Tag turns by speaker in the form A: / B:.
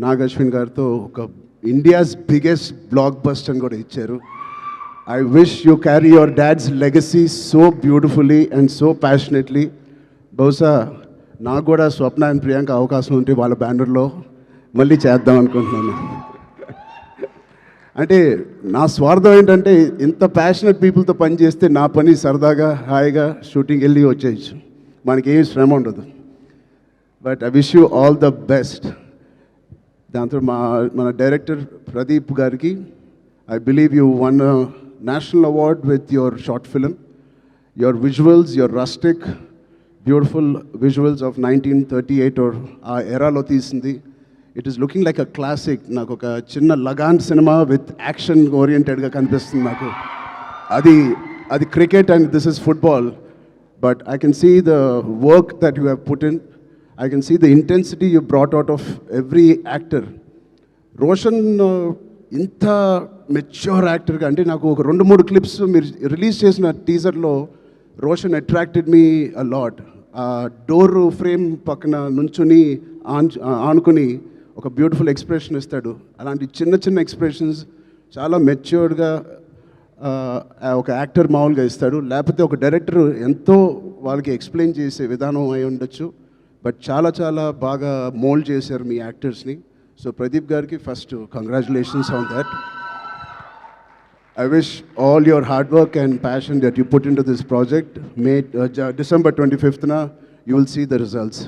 A: నాగ్ అశ్విన్ గారితో ఒక India's biggest block buster అని కూడా ఇచ్చారు. I wish you carry your dad's legacy so beautifully and so passionately. బహుశా నాకు కూడా స్వప్న అండ్ ప్రియాంక అవకాశం ఉంటే వాళ్ళ బ్యానర్లో మళ్ళీ చేద్దాం అనుకుంటున్నాను. అంటే నా స్వార్థం ఏంటంటే ఇంత ప్యాషనెట్ పీపుల్తో పనిచేస్తే నా పని సరదాగా హాయిగా షూటింగ్ వెళ్ళి వచ్చేయచ్చు, మనకి ఏం శ్రమ ఉండదు. But I wish you all the best. దాంతో మన డైరెక్టర్ ప్రదీప్ గారికి I believe you won national award with your short film. Your visuals, your rustic beautiful visuals of 1938 or ఆ ఎరాలో తీసింది. It is looking like a classic. నాకు ఒక చిన్న Lagaan cinema with action ఓరియంటెడ్గా కనిపిస్తుంది నాకు. అది cricket and this is football. But I can see the work that you have put in. I can see the intensity you brought out of every actor. Roshan ఇంత mature యాక్టర్గా అంటే నాకు ఒక 2-3 clips మీరు రిలీజ్ చేసిన టీజర్లో Roshan attracted me a lot. ఆ door frame పక్కన నుంచుని ఆనుకుని ఒక బ్యూటిఫుల్ ఎక్స్ప్రెషన్ ఇస్తాడు. అలాంటి చిన్న చిన్న ఎక్స్ప్రెషన్స్ చాలా మెచ్యూర్డ్గా ఒక యాక్టర్ మామూలుగా ఇస్తాడు. లేకపోతే ఒక డైరెక్టర్ ఎంతో వాళ్ళకి ఎక్స్ప్లెయిన్ చేసే విధానం అయి ఉండొచ్చు. బట్ చాలా చాలా బాగా మోల్డ్ చేశారు మీ యాక్టర్స్ని. సో ప్రదీప్ గారికి first congratulations on that. I wish all your hard work and passion that you put in to this project. December 25th you will see the results.